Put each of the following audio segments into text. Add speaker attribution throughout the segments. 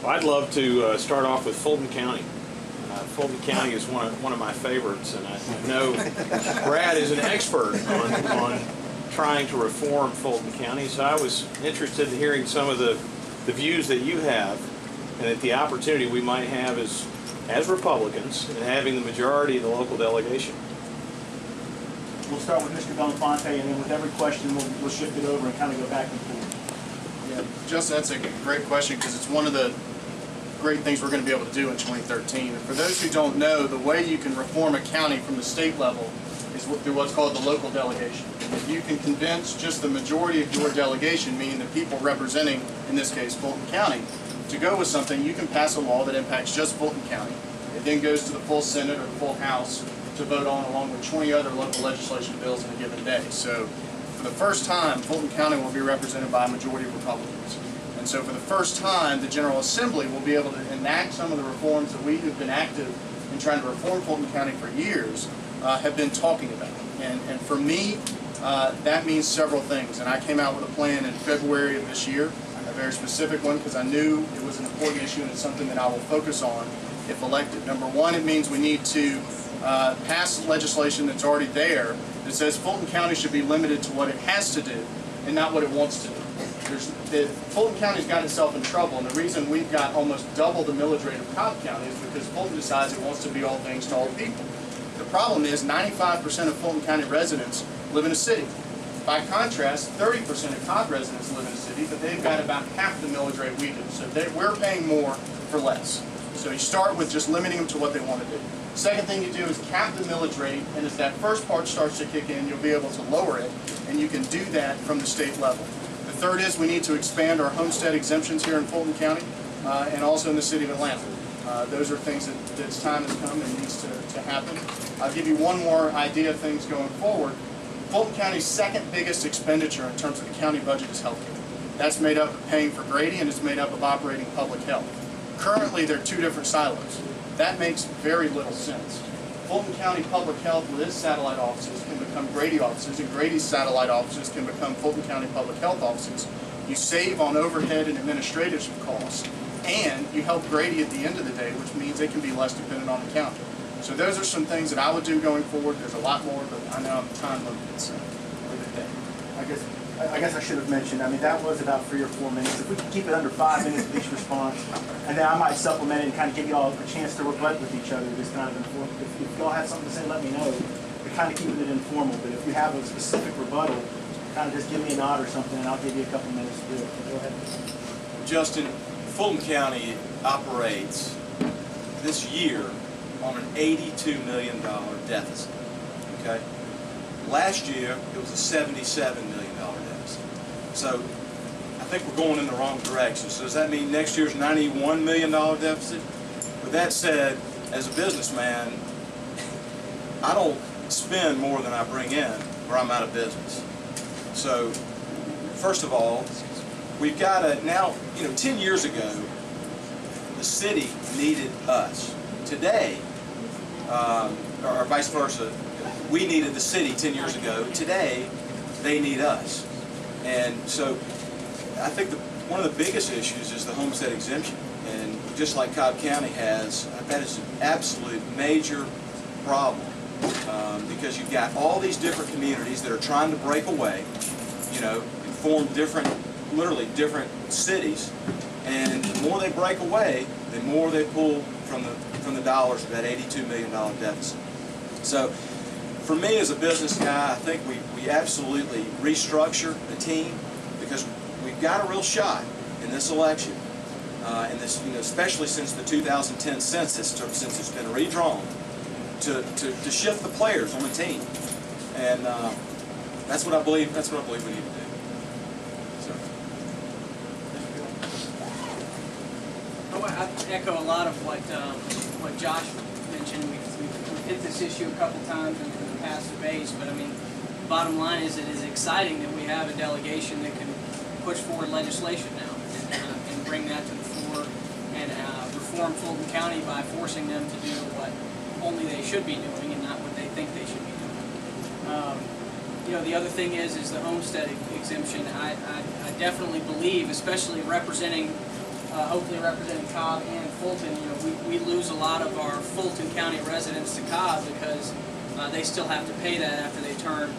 Speaker 1: Well, I'd love to start off with Fulton County. Fulton County is one of my favorites, and I know Brad is an expert on trying to reform Fulton County, so I was interested in hearing some of the views that you have, and at the opportunity we might have as Republicans in having the majority of the local delegation.
Speaker 2: We'll start with Mr. Belafonte, and then with every question we'll shift it over and kind of go back and forth.
Speaker 3: Yeah, Justin, that's a great question because it's one of the great things we're going to be able to do in 2013. And for those who don't know, the way you can reform a county from the state level is through what's called the local delegation. If you can convince just the majority of your delegation, meaning the people representing, in this case, Fulton County, to go with something, you can pass a law that impacts just Fulton County. It then goes to the full Senate or the full House to vote on, along with 20 other local legislation bills in a given day. So for the first time, Fulton County will be represented by a majority of Republicans. And so for the first time, the General Assembly will be able to enact some of the reforms that we have been active in trying to reform Fulton County for years, have been talking about. And for me, that means several things. And I came out with a plan in February of this year, a very specific one, because I knew it was an important issue and it's something that I will focus on if elected. Number one, it means we need to pass legislation that's already there that says Fulton County should be limited to what it has to do and not what it wants to do. Fulton County's got itself in trouble, and the reason we've got almost double the millage rate of Cobb County is because Fulton decides it wants to be all things to all people. The problem is 95% of Fulton County residents live in a city. By contrast, 30% of Cobb residents live in a city, but they've got about half the millage rate we do. So we're paying more for less. So you start with just limiting them to what they want to do. Second thing you do is cap the millage rate, and as that first part starts to kick in, you'll be able to lower it, and you can do that from the state level. The third is we need to expand our homestead exemptions here in Fulton County and also in the city of Atlanta. Those are things that's time has come and needs to happen. I'll give you one more idea of things going forward. Fulton County's second biggest expenditure in terms of the county budget is health care. That's made up of paying for Grady and it's made up of operating public health. Currently, they're two different silos. That makes very little sense. Fulton County Public Health with its satellite offices can become Grady offices, and Grady's satellite offices can become Fulton County Public Health offices. You save on overhead and administrative costs, and you help Grady at the end of the day, which means they can be less dependent on the county. So those are some things that I would do going forward. There's a lot more, but I know I'm time limited, so for the day.
Speaker 2: I guess I should have mentioned, I mean, that was about 3 or 4 minutes. If we could keep it under 5 minutes of each response, and then I might supplement it and kind of give you all a chance to rebut with each other, just kind of inform. If y'all have something to say, let me know. We're kind of keeping it informal, but if you have a specific rebuttal, kind of just give me a nod or something, and I'll give you a couple minutes to do it. Go ahead.
Speaker 4: Justin, Fulton County operates this year on an $82 million deficit, okay? Last year, it was a $77 million deficit. So I think we're going in the wrong direction. So does that mean next year's $91 million deficit? With that said, as a businessman, I don't spend more than I bring in or I'm out of business. So first of all, we've got to now, 10 years ago, the city needed us. Today, or vice versa, we needed the city 10 years ago. Today, they need us. And so I think one of the biggest issues is the homestead exemption. And just like Cobb County has, that is an absolute major problem because you've got all these different communities that are trying to break away, and form literally different cities. And the more they break away, the more they pull from the dollars of that $82 million deficit. So for me as a business guy, I think we absolutely restructure the team because we've got a real shot in this election, and this, especially since the 2010 census, since it's been redrawn, to shift the players on the team, and that's what I believe. That's what I believe we need to do. So.
Speaker 5: I echo a lot of what Josh mentioned. We've hit this issue a couple times in the past debates, but I mean, the bottom line is it is exciting that we have a delegation that can push forward legislation now and bring that to the floor and reform Fulton County by forcing them to do what only they should be doing and not what they think they should be doing. The other thing is the homestead exemption. I definitely believe, especially representing hopefully representing Cobb and Fulton, you know, we lose a lot of our Fulton County residents to Cobb because they still have to pay that after they turn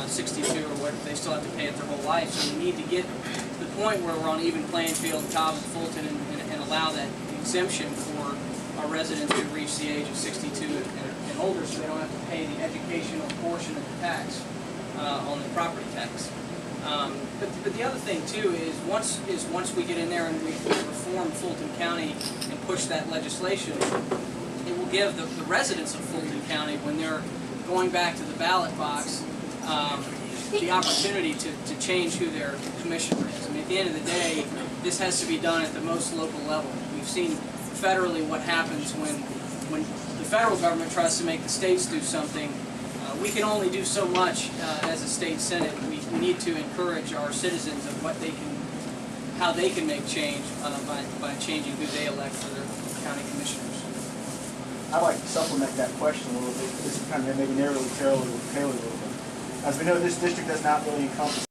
Speaker 5: 62 or what, they still have to pay it their whole life. So we need to get to the point where we're on even playing field, Cobb and Fulton, and allow that exemption for our residents who reach the age of 62 and older, so they don't have to pay the educational portion of the tax on the property tax. But the other thing too is once we get in there and we reform Fulton County and push that legislation, it will give the residents of Fulton County, when they're going back to the ballot box, the opportunity to change who their commissioner is. I mean, at the end of the day, this has to be done at the most local level. We've seen federally what happens when the federal government tries to make the states do something. We can only do so much as a state senate. We need to encourage our citizens of what they can, how they can make change by changing who they elect for their county commissioners.
Speaker 2: I'd like to supplement that question a little bit. This is kind of maybe narrowly tailored a little bit. As we know, this district does not really encompass